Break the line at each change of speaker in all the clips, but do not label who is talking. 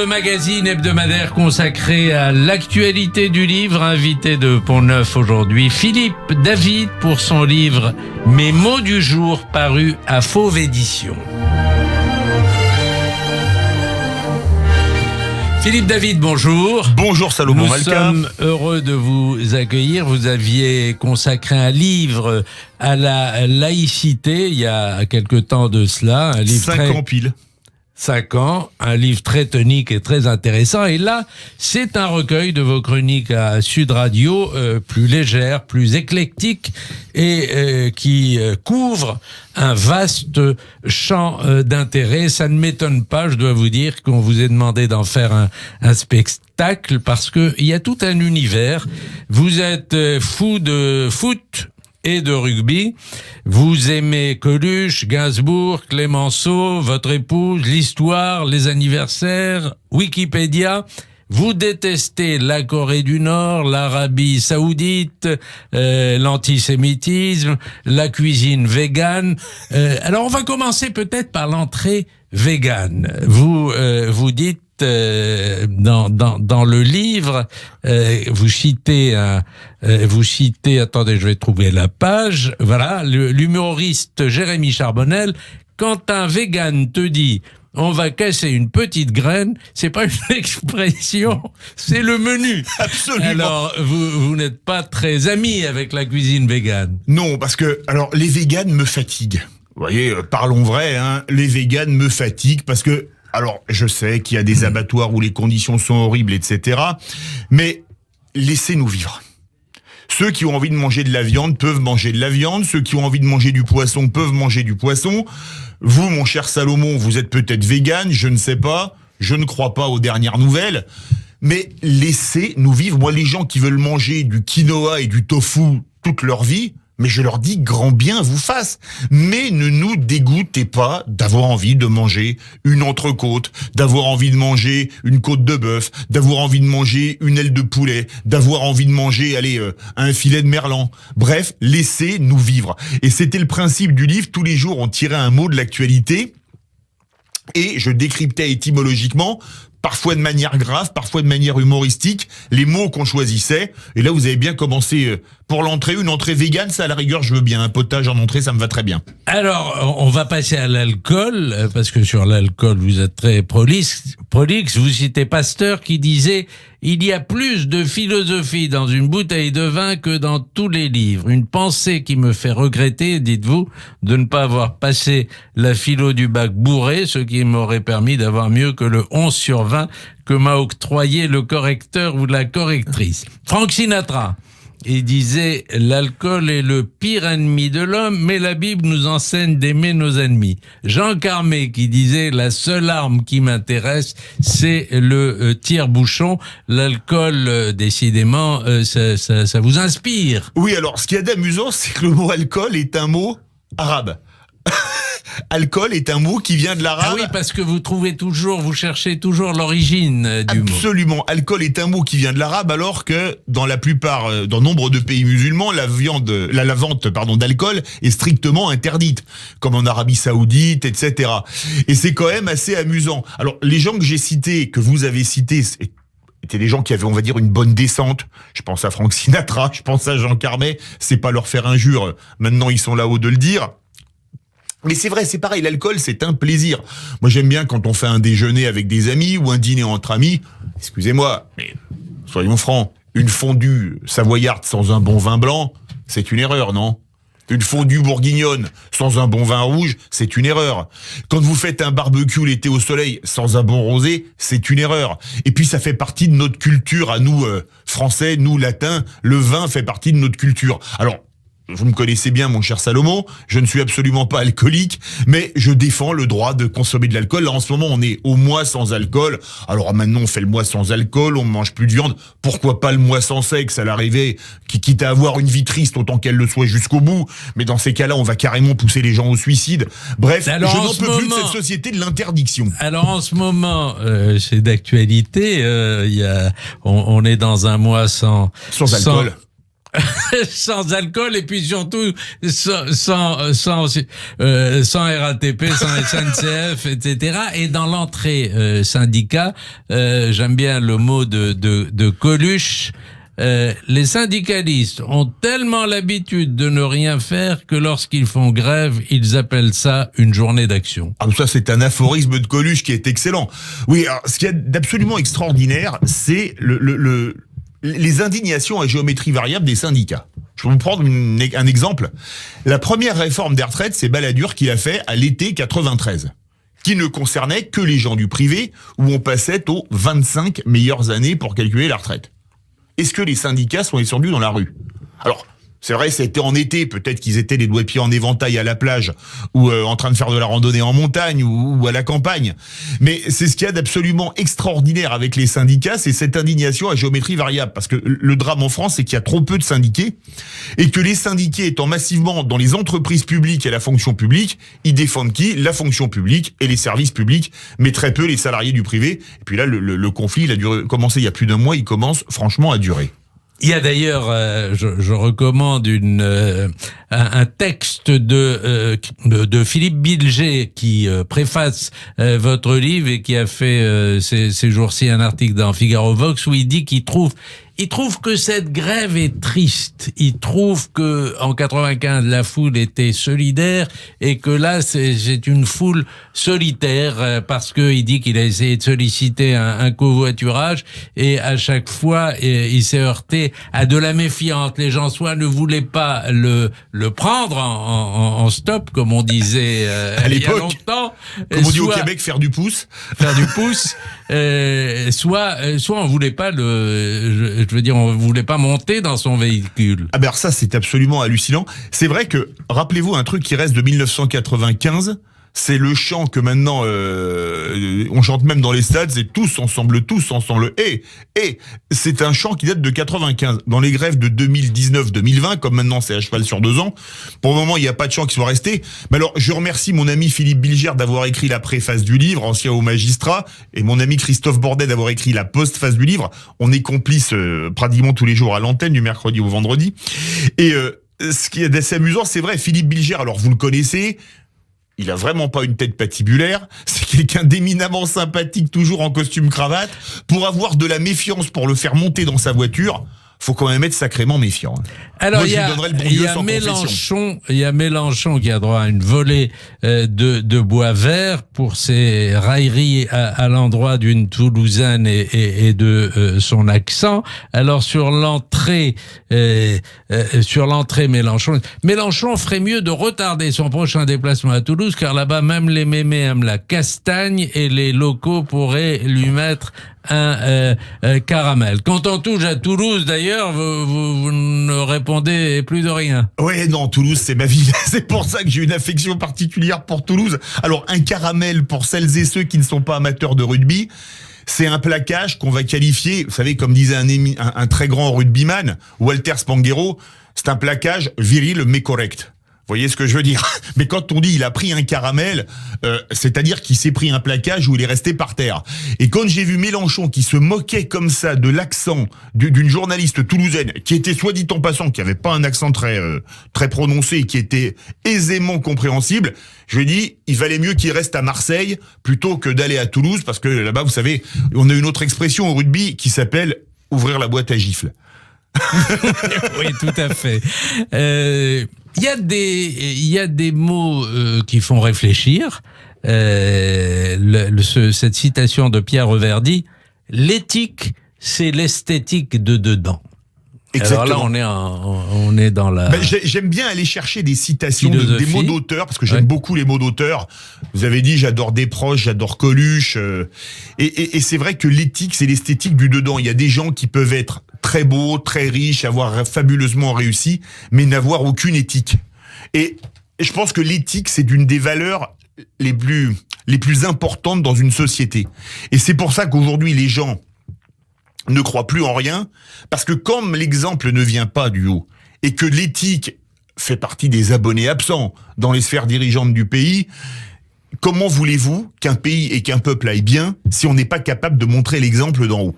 Le magazine hebdomadaire consacré à l'actualité du livre, invité de Pont-Neuf aujourd'hui, Philippe David pour son livre « Mes mots du jour » paru à Fauve Édition. Philippe David, bonjour.
Bonjour Salomon Malka.
Nous sommes heureux de vous accueillir. Vous aviez consacré un livre à la laïcité il y a quelque temps de cela. Un livre
5 ans pile.
5 ans, un livre très tonique et très intéressant. Et là, c'est un recueil de vos chroniques à Sud Radio, plus légères, plus éclectiques et qui couvre un vaste champ d'intérêt. Ça ne m'étonne pas, je dois vous dire, qu'on vous ait demandé d'en faire un spectacle parce que il y a tout un univers. Vous êtes fou de foot et de rugby. Vous aimez Coluche, Gainsbourg, Clémenceau, votre épouse, l'histoire, les anniversaires, Wikipédia. Vous détestez la Corée du Nord, l'Arabie Saoudite, l'antisémitisme, la cuisine végane. Alors on va commencer peut-être par l'entrée végane. Vous dites dans le livre, vous citez, attendez, je vais trouver la page, voilà, l'humoriste Jérémy Charbonnel, quand un vegan te dit « on va casser une petite graine », c'est pas une expression, c'est le menu.
Absolument.
Alors, vous n'êtes pas très ami avec la cuisine végane.
Non, parce que, alors, les véganes me fatiguent. Vous voyez, parlons vrai, hein, les véganes me fatiguent parce que, alors, je sais qu'il y a des abattoirs où les conditions sont horribles, etc. Mais laissez-nous vivre. Ceux qui ont envie de manger de la viande peuvent manger de la viande. Ceux qui ont envie de manger du poisson peuvent manger du poisson. Vous, mon cher Salomon, vous êtes peut-être végane, je ne sais pas. Je ne crois pas aux dernières nouvelles. Mais laissez-nous vivre. Moi, les gens qui veulent manger du quinoa et du tofu toute leur vie, mais je leur dis grand bien vous fasse. Mais ne nous dégoûtez pas d'avoir envie de manger une entrecôte, d'avoir envie de manger une côte de bœuf, d'avoir envie de manger une aile de poulet, d'avoir envie de manger, un filet de merlan. Bref, laissez-nous vivre. Et c'était le principe du livre. Tous les jours, on tirait un mot de l'actualité et je décryptais étymologiquement, parfois de manière grave, parfois de manière humoristique, les mots qu'on choisissait. Et là, vous avez bien commencé pour l'entrée, une entrée végane, ça à la rigueur, je veux bien. Un potage en entrée, ça me va très bien.
Alors, on va passer à l'alcool, parce que sur l'alcool, vous êtes très prolixe. Vous citez Pasteur qui disait « Il y a plus de philosophie dans une bouteille de vin que dans tous les livres. Une pensée qui me fait regretter, dites-vous, de ne pas avoir passé la philo du bac bourré, ce qui m'aurait permis d'avoir mieux que le 11 sur 20 que m'a octroyé le correcteur ou la correctrice. » Frank Sinatra, il disait « L'alcool est le pire ennemi de l'homme, mais la Bible nous enseigne d'aimer nos ennemis. » Jean Carmé qui disait « La seule arme qui m'intéresse, c'est le tire-bouchon. » L'alcool, décidément, ça vous inspire.
Oui, alors, ce qu'il y a d'amusant, c'est que le mot alcool est un mot arabe. Alcool est un mot qui vient de l'arabe.
Ah oui, parce que vous cherchez toujours l'origine du mot.
Absolument. Alcool est un mot qui vient de l'arabe, alors que dans nombre de pays musulmans, la vente d'alcool est strictement interdite, comme en Arabie Saoudite, etc. Et c'est quand même assez amusant. Alors, les gens que j'ai cités, que vous avez cités, étaient des gens qui avaient, on va dire, une bonne descente. Je pense à Frank Sinatra, je pense à Jean Carmet. C'est pas leur faire injure. Maintenant, ils sont là-haut de le dire. Mais c'est vrai, c'est pareil, l'alcool, c'est un plaisir. Moi, j'aime bien quand on fait un déjeuner avec des amis ou un dîner entre amis. Excusez-moi, mais soyons francs, une fondue savoyarde sans un bon vin blanc, c'est une erreur, non ? Une fondue bourguignonne sans un bon vin rouge, c'est une erreur. Quand vous faites un barbecue l'été au soleil sans un bon rosé, c'est une erreur. Et puis ça fait partie de notre culture à nous, Français, nous, Latins, le vin fait partie de notre culture. Alors, vous me connaissez bien, mon cher Salomon, je ne suis absolument pas alcoolique, mais je défends le droit de consommer de l'alcool. Là, en ce moment, on est au mois sans alcool. Alors maintenant, on fait le mois sans alcool, on ne mange plus de viande. Pourquoi pas le mois sans sexe, à l'arrivée, qui quitte à avoir une vie triste autant qu'elle le soit jusqu'au bout. Mais dans ces cas-là, on va carrément pousser les gens au suicide. Bref, alors, je n'en peux plus de cette société de l'interdiction.
Alors en ce moment, c'est d'actualité, on est dans un mois sans
alcool.
sans alcool et puis surtout sans RATP, sans SNCF, etc. Et dans l'entrée syndicat, j'aime bien le mot de Coluche. Les syndicalistes ont tellement l'habitude de ne rien faire que lorsqu'ils font grève, ils appellent ça une journée d'action.
Ah, ça, c'est un aphorisme de Coluche qui est excellent. Oui, alors, ce qu'il y a d'absolument extraordinaire, c'est les indignations à géométrie variable des syndicats. Je vais vous prendre un exemple. La première réforme des retraites, c'est Balladur qui l'a fait à l'été 93, qui ne concernait que les gens du privé, où on passait aux 25 meilleures années pour calculer la retraite. Est-ce que les syndicats sont descendus dans la rue? Alors, c'est vrai, c'était en été, peut-être qu'ils étaient les doigts de pied en éventail à la plage, ou en train de faire de la randonnée en montagne, ou à la campagne. Mais c'est ce qu'il y a d'absolument extraordinaire avec les syndicats, c'est cette indignation à géométrie variable. Parce que le drame en France, c'est qu'il y a trop peu de syndiqués, et que les syndiqués étant massivement dans les entreprises publiques et la fonction publique, ils défendent qui? La fonction publique et les services publics, mais très peu les salariés du privé. Et puis là, le conflit, il a commencé il y a plus d'un mois, il commence franchement à durer.
Il y a d'ailleurs, je recommande un texte de Philippe Bilger qui préface votre livre et qui a fait ces jours-ci un article dans Figaro Vox où il dit qu'il trouve que cette grève est triste. Il trouve que en 95 la foule était solidaire et que là c'est une foule solitaire parce que il dit qu'il a essayé de solliciter un covoiturage et à chaque fois il s'est heurté à de la méfiance. Les gens soit ne voulaient pas le prendre en stop comme on disait
à l'époque,
il y a longtemps.
Comme on dit au Québec, faire du pouce.
Soit on voulait pas je veux dire, on voulait pas monter dans son véhicule.
Ah ben alors ça, c'est absolument hallucinant. C'est vrai que, rappelez-vous, un truc qui reste de 1995, c'est le chant que maintenant, on chante même dans les stades, c'est tous ensemble. Et c'est un chant qui date de 95. Dans les grèves de 2019-2020, comme maintenant c'est à cheval sur 2 ans, pour le moment, il n'y a pas de chant qui soit resté. Mais alors, je remercie mon ami Philippe Bilger d'avoir écrit la préface du livre, ancien haut magistrat, et mon ami Christophe Bordet d'avoir écrit la postface du livre. On est complices pratiquement tous les jours à l'antenne, du mercredi au vendredi. Et ce qui est assez amusant, c'est vrai, Philippe Bilger, alors vous le connaissez, il a vraiment pas une tête patibulaire. C'est quelqu'un d'éminemment sympathique, toujours en costume cravate. Pour avoir de la méfiance, pour le faire monter dans sa voiture, faut quand même être sacrément méfiant.
Alors,
moi, je lui donnerais le bon Dieu sans confession.
Il y a Mélenchon qui a droit à une volée de bois vert pour ses railleries à l'endroit d'une Toulousaine et de son accent. Alors, sur l'entrée Mélenchon ferait mieux de retarder son prochain déplacement à Toulouse, car là-bas, même les mémés aiment la castagne et les locaux pourraient lui mettre un caramel. Quand on touche à Toulouse, d'ailleurs, vous ne répondez plus de rien.
Ouais, non, Toulouse, c'est ma ville. C'est pour ça que j'ai une affection particulière pour Toulouse. Alors, un caramel pour celles et ceux qui ne sont pas amateurs de rugby, c'est un plaquage qu'on va qualifier, vous savez, comme disait un très grand rugbyman, Walter Spanghero, c'est un plaquage viril mais correct. Vous voyez ce que je veux dire? Mais quand on dit il a pris un caramel, c'est-à-dire qu'il s'est pris un plaquage où il est resté par terre. Et quand j'ai vu Mélenchon qui se moquait comme ça de l'accent d'une journaliste toulousaine, qui était, soit dit en passant, qui avait pas un accent très prononcé et qui était aisément compréhensible, je lui ai dit, il valait mieux qu'il reste à Marseille plutôt que d'aller à Toulouse, parce que là-bas, vous savez, on a une autre expression au rugby qui s'appelle ouvrir la boîte à gifles.
Oui, tout à fait. Il y a des mots qui font réfléchir. Cette citation de Pierre Reverdy, l'éthique, c'est l'esthétique de dedans.
Exactement.
Alors là, on est dans la...
j'aime bien aller chercher des citations, des mots d'auteurs, parce que j'aime beaucoup les mots d'auteurs. Vous avez dit, j'adore Desproges, j'adore Coluche. Et c'est vrai que l'éthique, c'est l'esthétique du dedans. Il y a des gens qui peuvent être très beaux, très riches, avoir fabuleusement réussi, mais n'avoir aucune éthique. Et je pense que l'éthique, c'est une des valeurs les plus importantes dans une société. Et c'est pour ça qu'aujourd'hui, les gens ne croient plus en rien, parce que comme l'exemple ne vient pas du haut, et que l'éthique fait partie des abonnés absents dans les sphères dirigeantes du pays, comment voulez-vous qu'un pays et qu'un peuple aille bien si on n'est pas capable de montrer l'exemple d'en haut?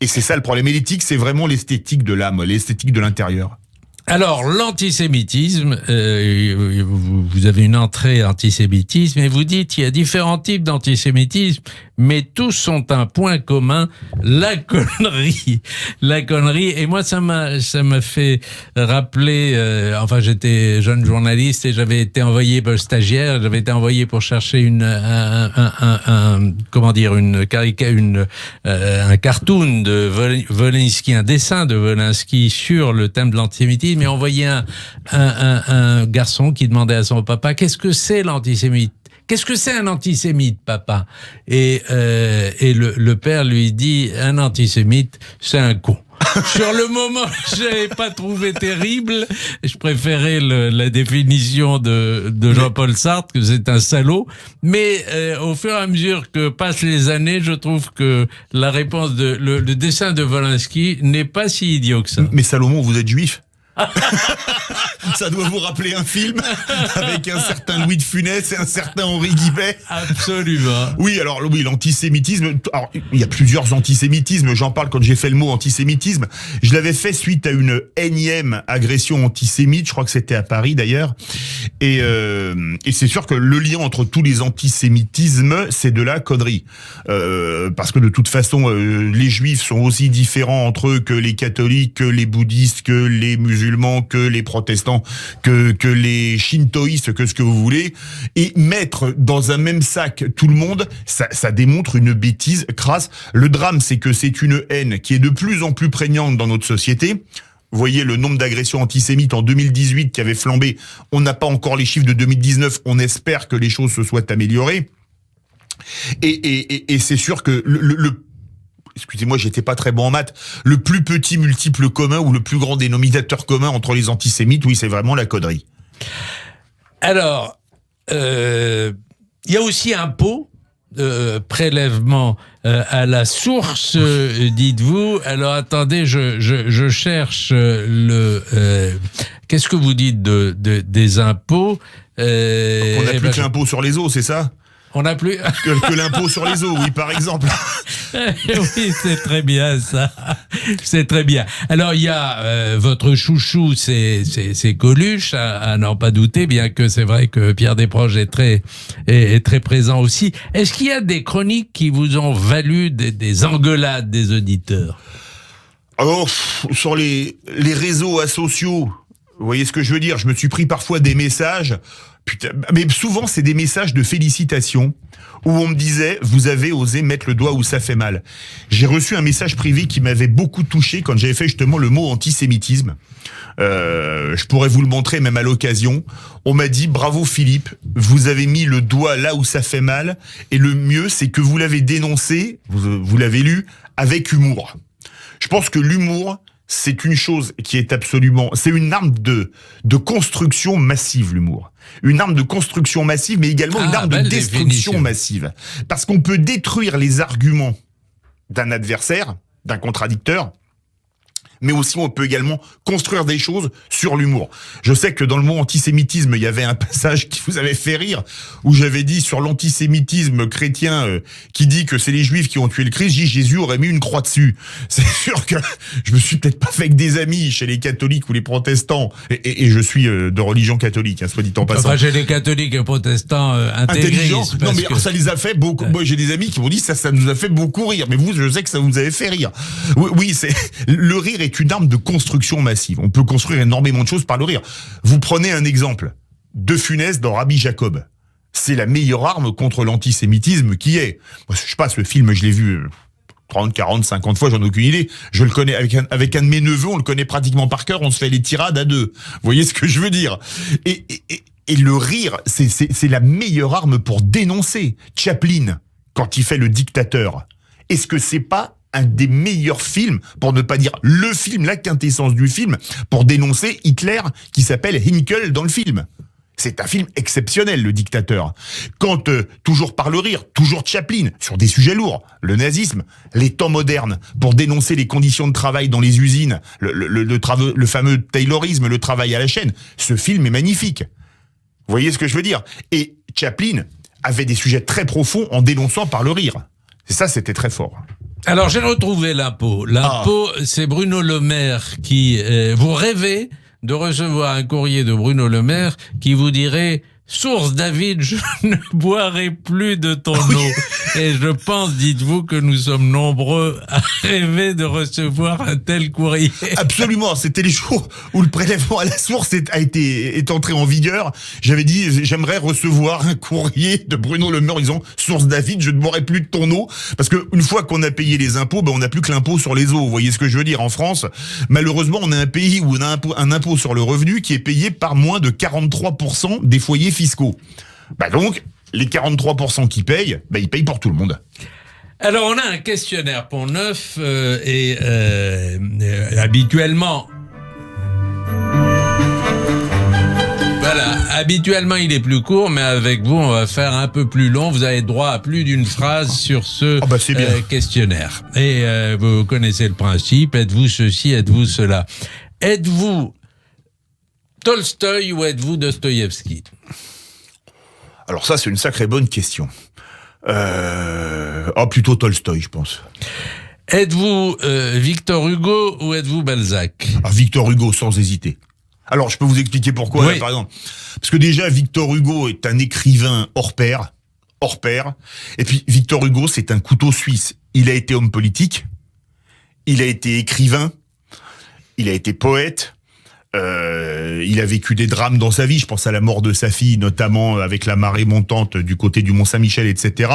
Et c'est ça le problème. Et l'éthique, c'est vraiment l'esthétique de l'âme, l'esthétique de l'intérieur.
Alors, l'antisémitisme, vous avez une entrée antisémitisme et vous dites qu'il y a différents types d'antisémitisme, mais tous ont un point commun, la connerie. La connerie. Et moi, ça m'a fait rappeler, enfin, j'étais jeune journaliste et j'avais été envoyé stagiaire, j'avais été envoyé pour chercher un cartoon de Volinsky, un dessin de Volinsky sur le thème de l'antisémitisme. Mais on voyait un garçon qui demandait à son papa, qu'est-ce que c'est l'antisémite? Qu'est-ce que c'est un antisémite, papa? Et le père lui dit, un antisémite, c'est un con. Sur le moment, je n'avais pas trouvé terrible. Je préférais la définition de Jean-Paul Sartre, que c'est un salaud. Mais au fur et à mesure que passent les années, je trouve que la réponse le dessin de Volinsky n'est pas si idiot que ça.
Mais Salomon, vous êtes juif? Ça doit vous rappeler un film avec un certain Louis de Funès et un certain Henri Guibet.
Absolument.
Oui, alors oui, l'antisémitisme. Alors, il y a plusieurs antisémitismes. J'en parle quand j'ai fait le mot antisémitisme. Je l'avais fait suite à une énième agression antisémite. Je crois que c'était à Paris d'ailleurs. Et c'est sûr que le lien entre tous les antisémitismes, c'est de la connerie. Parce que de toute façon, les juifs sont aussi différents entre eux que les catholiques, que les bouddhistes, que les musulmans, que les protestants, que les shintoïstes, que ce que vous voulez, et mettre dans un même sac tout le monde, ça démontre une bêtise crasse. Le drame, c'est que c'est une haine qui est de plus en plus prégnante dans notre société. Vous voyez le nombre d'agressions antisémites en 2018 qui avait flambé. On n'a pas encore les chiffres de 2019. On espère que les choses se soient améliorées. Et c'est sûr que excusez-moi, j'étais pas très bon en maths. Le plus petit multiple commun ou le plus grand dénominateur commun entre les antisémites, oui, c'est vraiment la connerie.
Alors, il y a aussi impôt, prélèvement à la source, dites-vous. Alors, attendez, je cherche qu'est-ce que vous dites des impôts?
On n'a plus que l'impôt sur les eaux, c'est ça?
On n'a plus
que l'impôt sur les eaux, oui, par exemple.
Oui, c'est très bien ça. C'est très bien. Alors il y a votre chouchou, c'est Coluche, à n'en pas douter, bien que c'est vrai que Pierre Desproges est très présent aussi. Est-ce qu'il y a des chroniques qui vous ont valu des engueulades des auditeurs?
Alors, sur les réseaux sociaux, vous voyez ce que je veux dire? Je me suis pris parfois des messages. Putain, mais souvent c'est des messages de félicitations où on me disait vous avez osé mettre le doigt où ça fait mal. J'ai reçu un message privé qui m'avait beaucoup touché quand j'avais fait justement le mot antisémitisme. Je pourrais vous le montrer même à l'occasion. On m'a dit bravo Philippe, vous avez mis le doigt là où ça fait mal et le mieux c'est que vous l'avez dénoncé, vous l'avez lu avec humour. Je pense que l'humour c'est une chose qui est c'est une arme de construction massive, l'humour. Une arme de construction massive, mais également une arme de destruction massive. Parce qu'on peut détruire les arguments d'un adversaire, d'un contradicteur, mais aussi on peut également construire des choses sur l'humour. Je sais que dans le mot antisémitisme, il y avait un passage qui vous avait fait rire, où j'avais dit sur l'antisémitisme chrétien qui dit que c'est les juifs qui ont tué le Christ, Jésus aurait mis une croix dessus. C'est sûr que je me suis peut-être pas fait avec des amis chez les catholiques ou les protestants, et je suis de religion catholique, hein, soit dit en passant.
Enfin, chez les catholiques et protestants intelligents.
Non mais ça les a fait beaucoup. Moi j'ai des amis qui m'ont dit ça nous a fait beaucoup rire, mais vous, je sais que ça vous avait fait rire. Oui, c'est le rire est une arme de construction massive. On peut construire énormément de choses par le rire. Vous prenez un exemple. De Funès dans Rabbi Jacob. C'est la meilleure arme contre l'antisémitisme qui est. Moi, je sais pas, ce film, je l'ai vu 30, 40, 50 fois, j'en ai aucune idée. Je le connais avec un de mes neveux, on le connaît pratiquement par cœur, on se fait les tirades à deux. Vous voyez ce que je veux dire? Et le rire, c'est la meilleure arme pour dénoncer. Chaplin, quand il fait le dictateur, est-ce que c'est pas un des meilleurs films, pour ne pas dire le film, la quintessence du film, pour dénoncer Hitler, qui s'appelle Hinkel dans le film? C'est un film exceptionnel, Le Dictateur. Quand, toujours par le rire, toujours Chaplin, sur des sujets lourds, le nazisme, les temps modernes, pour dénoncer les conditions de travail dans les usines, le fameux taylorisme, le travail à la chaîne, ce film est magnifique. Vous voyez ce que je veux dire? Et Chaplin avait des sujets très profonds en dénonçant par le rire. Et ça, c'était très fort.
Alors, j'ai retrouvé l'impôt. L'impôt, c'est Bruno Le Maire qui... vous rêvez de recevoir un courrier de Bruno Le Maire qui vous dirait... Source David, je ne boirai plus de ton eau. Et je pense, dites-vous, que nous sommes nombreux à rêver de recevoir un tel courrier.
Absolument, c'était les jours où le prélèvement à la source est entré en vigueur. J'avais dit, j'aimerais recevoir un courrier de Bruno Le Maire disant, Source David, je ne boirai plus de ton eau. Parce que une fois qu'on a payé les impôts, on n'a plus que l'impôt sur les eaux. Vous voyez ce que je veux dire? En France, malheureusement, on a un pays où on a un impôt sur le revenu qui est payé par moins de 43% des foyers fiscaux. Donc, les 43% qui payent, ils payent pour tout le monde.
Alors, on a un questionnaire Pont-Neuf et habituellement... Voilà, habituellement il est plus court, mais avec vous on va faire un peu plus long. Vous avez droit à plus d'une phrase sur ce questionnaire. Et vous connaissez le principe, êtes-vous ceci, êtes-vous cela. Êtes-vous Tolstoï ou êtes-vous Dostoïevski?
Alors ça, c'est une sacrée bonne question. Plutôt Tolstoï, je pense.
Êtes-vous Victor Hugo ou êtes-vous Balzac?
Victor Hugo, sans hésiter. Alors, je peux vous expliquer pourquoi,
oui.
Là, par exemple. Parce que déjà, Victor Hugo est un écrivain hors pair. Et puis, Victor Hugo, c'est un couteau suisse. Il a été homme politique, il a été écrivain, il a été poète, il a vécu des drames dans sa vie. Je pense à la mort de sa fille, notamment avec la marée montante du côté du Mont-Saint-Michel, etc.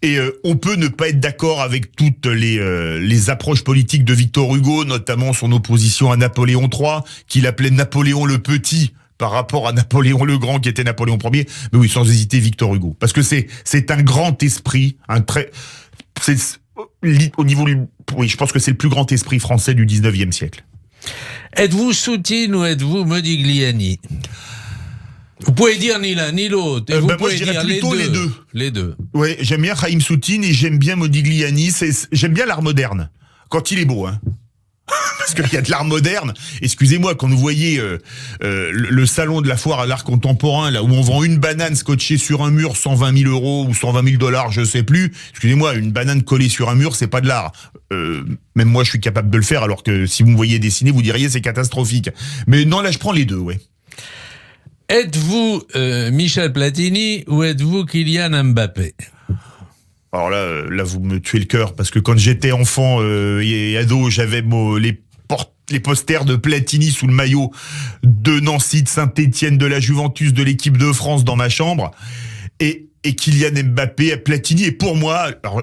Et on peut ne pas être d'accord avec toutes les approches politiques de Victor Hugo, notamment son opposition à Napoléon III, qu'il appelait Napoléon le Petit par rapport à Napoléon le Grand, qui était Napoléon Ier. Mais oui, sans hésiter, Victor Hugo. Parce que c'est un grand esprit, au niveau, oui, je pense que c'est le plus grand esprit français du 19e siècle.
Êtes-vous Soutine ou êtes-vous Modigliani? Vous pouvez dire ni l'un ni l'autre.
Moi, je dirais plutôt les deux.
Les deux.
Oui, j'aime bien Chaim Soutine et j'aime bien Modigliani. J'aime bien l'art moderne. Quand il est beau, hein. Parce qu'il y a de l'art moderne. Excusez-moi, quand vous voyez le salon de la foire à l'art contemporain, là où on vend une banane scotchée sur un mur, 120 000 € ou 120 000 $, je sais plus. Excusez-moi, une banane collée sur un mur, c'est pas de l'art. Même moi, je suis capable de le faire, alors que si vous me voyez dessiner, vous diriez c'est catastrophique. Mais non, là, je prends les deux, ouais.
Êtes-vous Michel Platini ou êtes-vous Kylian Mbappé?
Alors là, vous me tuez le cœur, parce que quand j'étais enfant et ado, j'avais les posters de Platini sous le maillot de Nancy, de Saint-Étienne, de la Juventus, de l'équipe de France dans ma chambre. Et Kylian Mbappé, Platini, et pour moi, alors,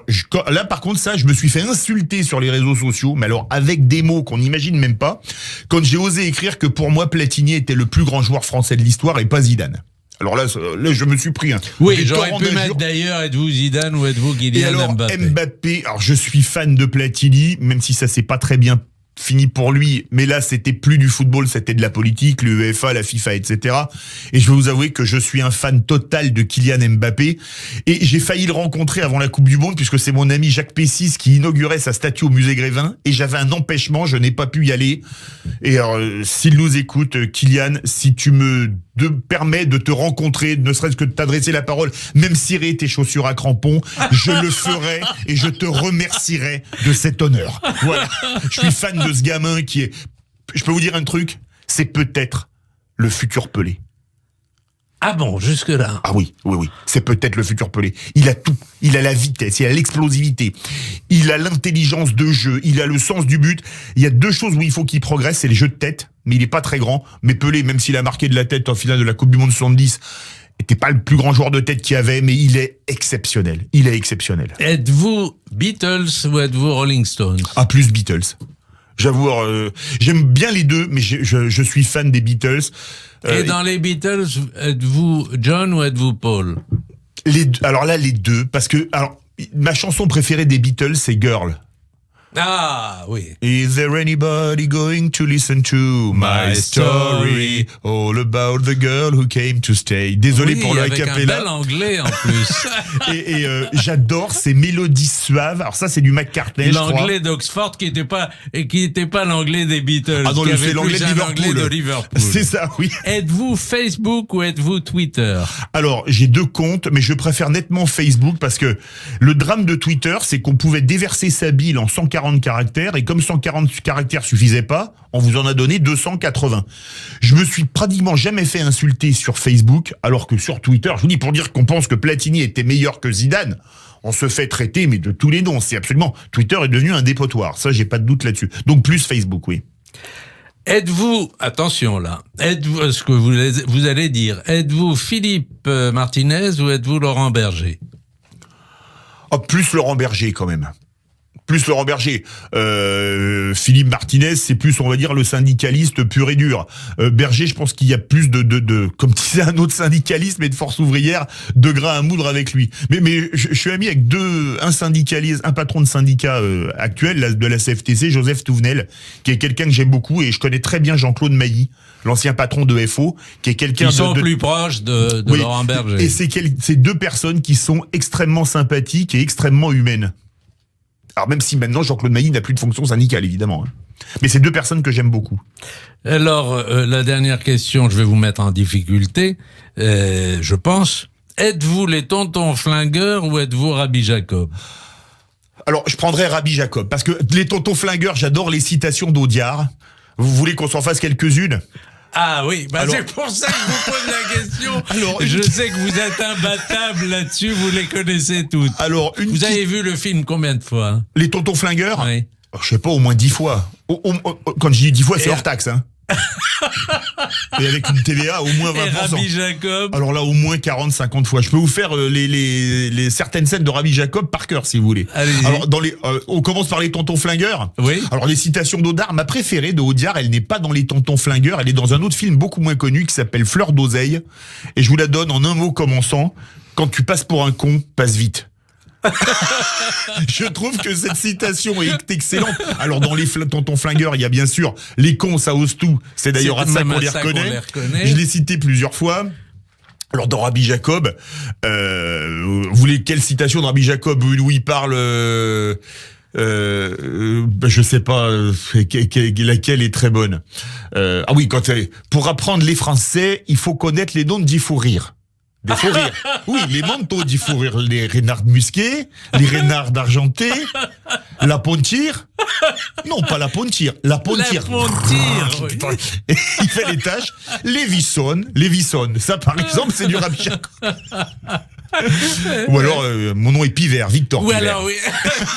là par contre ça, je me suis fait insulter sur les réseaux sociaux, mais alors avec des mots qu'on n'imagine même pas, quand j'ai osé écrire que pour moi Platini était le plus grand joueur français de l'histoire et pas Zidane. Alors là, je me suis pris
oui, j'aurais pu mettre d'ailleurs, êtes-vous Zidane ou êtes-vous Kylian Mbappé?
Mbappé, alors je suis fan de Platini, même si ça s'est pas très bien fini pour lui, mais là c'était plus du football, c'était de la politique, l'UEFA, la FIFA, etc. Et je vais vous avouer que je suis un fan total de Kylian Mbappé, et j'ai failli le rencontrer avant la Coupe du Monde, puisque c'est mon ami Jacques Pessis qui inaugurait sa statue au musée Grévin, et j'avais un empêchement, je n'ai pas pu y aller. Et alors, s'il nous écoute, Kylian, si tu me permets de te rencontrer, ne serait-ce que de t'adresser la parole, même cirer tes chaussures à crampons, je le ferai et je te remercierai de cet honneur. Voilà. Je suis fan de ce gamin qui est... Je peux vous dire un truc, c'est peut-être le futur Pelé.
Ah bon, jusque-là?
Ah oui. C'est peut-être le futur Pelé. Il a tout. Il a la vitesse, il a l'explosivité, il a l'intelligence de jeu, il a le sens du but. Il y a deux choses où il faut qu'il progresse, c'est les jeux de tête, mais il est pas très grand. Mais Pelé, même s'il a marqué de la tête en finale de la Coupe du Monde 70, était pas le plus grand joueur de tête qu'il y avait, mais il est exceptionnel. Il est exceptionnel.
Êtes-vous Beatles ou êtes-vous Rolling Stones?
Ah, plus Beatles. J'avoue, j'aime bien les deux, mais je suis fan des Beatles.
Et dans les Beatles, êtes-vous John ou êtes-vous Paul?
Alors là, les deux, parce que ma chanson préférée des Beatles, c'est Girl.
Ah, oui.
Is there anybody going to listen to my story all about the girl who came to stay? Désolé pour le
avec un
acapella.
bel anglais en plus.
Et j'adore ces mélodies suaves. Alors ça, c'est du McCartney, je crois.
L'anglais d'Oxford qui était pas l'anglais des Beatles.
Ah non,
qui
c'est
avait
l'anglais
plus
de
un anglais de Liverpool.
C'est ça, oui.
Êtes-vous Facebook ou êtes-vous Twitter?
Alors, j'ai 2 comptes, mais je préfère nettement Facebook parce que le drame de Twitter, c'est qu'on pouvait déverser sa bile en 140 caractères et comme 140 caractères suffisaient pas, on vous en a donné 280. Je me suis pratiquement jamais fait insulter sur Facebook, alors que sur Twitter, je vous dis, pour dire qu'on pense que Platini était meilleur que Zidane, on se fait traiter, mais de tous les noms. C'est absolument, Twitter est devenu un dépotoir. Ça, j'ai pas de doute là-dessus. Donc plus Facebook, oui.
Êtes-vous, attention là, êtes-vous, ce que vous allez dire, êtes-vous Philippe Martinez ou êtes-vous Laurent Berger?
Oh, plus Laurent Berger quand même. Plus Laurent Berger. Philippe Martinez, c'est plus, on va dire, le syndicaliste pur et dur. Berger, je pense qu'il y a plus de comme disait un autre syndicaliste, mais de force ouvrière, de grain à moudre avec lui. Mais je suis ami avec un syndicaliste, un patron de syndicat actuel de la CFTC, Joseph Touvenel, qui est quelqu'un que j'aime beaucoup, et je connais très bien Jean-Claude Mailly, l'ancien patron de FO, qui est quelqu'un
qui sont plus proches de
oui,
Laurent Berger.
Et c'est 2 personnes qui sont extrêmement sympathiques et extrêmement humaines. Alors même si maintenant Jean-Claude Mailly n'a plus de fonction syndicale, évidemment. Mais c'est 2 personnes que j'aime beaucoup.
Alors, la dernière question, je vais vous mettre en difficulté, je pense. Êtes-vous les tontons flingueurs ou êtes-vous Rabbi Jacob?
Alors, je prendrais Rabbi Jacob, parce que les tontons flingueurs, j'adore les citations d'Audiard. Vous voulez qu'on s'en fasse quelques-unes?
Ah oui,
alors,
c'est pour ça que je vous pose la question. Alors, je sais que vous êtes imbattable là-dessus, vous les connaissez toutes.
Alors,
vous avez vu le film combien de fois?
Les tontons flingueurs?
Oui.
Je sais pas, au moins 10 fois. Quand je dis 10 fois, c'est hors taxe, hein. Et avec une TVA au moins 20%.
Et Rabbi Jacob?
Alors là, au moins 40-50 fois. Je peux vous faire les certaines scènes de Rabbi Jacob par cœur, si vous voulez.
Allez-y.
Alors, on commence par les tontons flingueurs.
Oui.
Alors, les citations d'Audiard, ma préférée de Audiard, elle n'est pas dans les tontons flingueurs, elle est dans un autre film beaucoup moins connu qui s'appelle Fleur d'oseille. Et je vous la donne en un mot commençant. Quand tu passes pour un con, passe vite. Je trouve que cette citation est excellente. Alors dans les tontons flingueurs, il y a bien sûr les cons, ça ose tout. C'est d'ailleurs à ça qu'on les reconnaît. Je l'ai cité plusieurs fois. Alors dans Rabbi Jacob, vous voulez quelle citation de Rabbi Jacob où il parle je sais pas laquelle est très bonne. Ah oui, pour apprendre les français, il faut connaître les noms d'il faut rire. Des faux rires. Oui, les manteaux d'il faut rire. Les renards musqués, les renards d'argenté, la pontire. Non, pas la pontire, la pontire.
La pontire, oui.
Il fait les tâches. Les vissonnes. Ça, par exemple, c'est du Rabbi Jacob. Ou alors, mon nom est Pivert, Victor
Ou
Pivert.
alors, oui,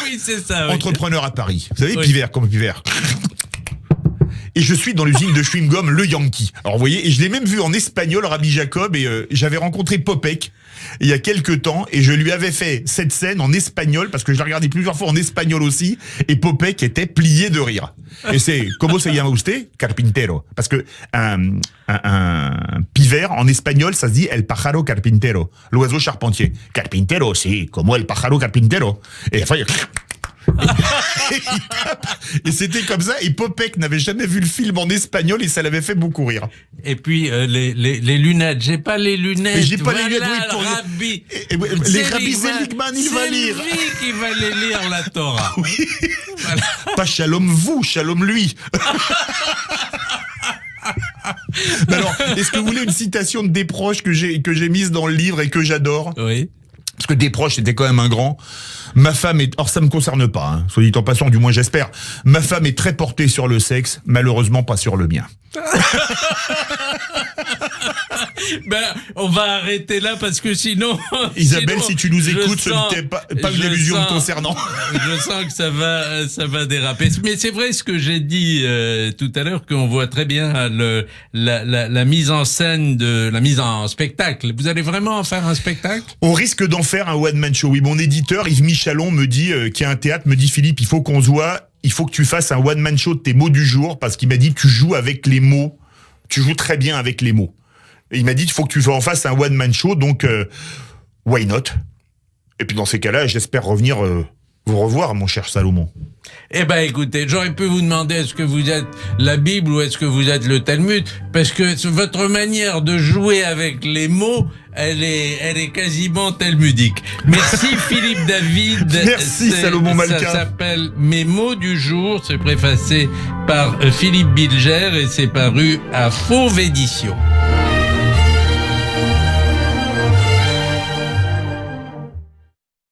oui c'est ça. Oui.
Entrepreneur à Paris. Vous savez,
oui.
Pivert, comme Pivert. Et je suis dans l'usine de chewing-gum Le Yankee. Alors vous voyez, et je l'ai même vu en espagnol, Rabbi Jacob, et j'avais rencontré Popek il y a quelques temps, et je lui avais fait cette scène en espagnol, parce que je l'ai regardé plusieurs fois en espagnol aussi, et Popek était plié de rire. Et c'est, ¿Cómo se llama usted? Carpintero. Parce que un pivert, en espagnol, ça se dit el pájaro carpintero, l'oiseau charpentier. Carpintero, sí, como el pájaro carpintero. Et enfin, et c'était comme ça, et Popek n'avait jamais vu le film en espagnol et ça l'avait fait beaucoup rire.
Et puis les lunettes, j'ai pas les lunettes.
Et j'ai pas
voilà,
les lunettes, oui, pour
Rabbi.
les Rabbi Seligman, il va lire.
C'est lui qui va les lire la Torah.
Oui. Voilà. Pas shalom vous, shalom lui. Mais alors, est-ce que vous voulez une citation de Desproges que j'ai mise dans le livre et que j'adore?
Oui.
Parce que Desproges, c'était quand même un grand. Ma femme est... Or, ça me concerne pas, hein, soit dit en passant, du moins j'espère. Ma femme est très portée sur le sexe, malheureusement pas sur le mien.
Ben, on va arrêter là parce que sinon...
Isabelle, si tu nous écoutes, ce n'était pas une allusion concernant.
Je sens que ça va déraper. Mais c'est vrai ce que j'ai dit tout à l'heure, qu'on voit très bien la mise en scène la mise en spectacle. Vous allez vraiment en faire un spectacle?
On risque d'en faire un one-man show. Oui, mon éditeur, Yves Michalon, me dit, qui a un théâtre, me dit, Philippe, il faut qu'on se voit, il faut que tu fasses un one-man show de tes mots du jour, parce qu'il m'a dit, tu joues avec les mots, tu joues très bien avec les mots. Et il m'a dit, il faut que tu en fasses un one-man show, donc, why not? Et puis dans ces cas-là, j'espère revenir vous revoir, mon cher Salomon.
Eh ben, écoutez, j'aurais pu vous demander est-ce que vous êtes la Bible ou est-ce que vous êtes le Talmud, parce que votre manière de jouer avec les mots, elle est quasiment talmudique. Merci Philippe David.
Merci Salomon Malka.
Ça s'appelle Mes mots du jour, c'est préfacé par Philippe Bilger et c'est paru à Fauve Édition.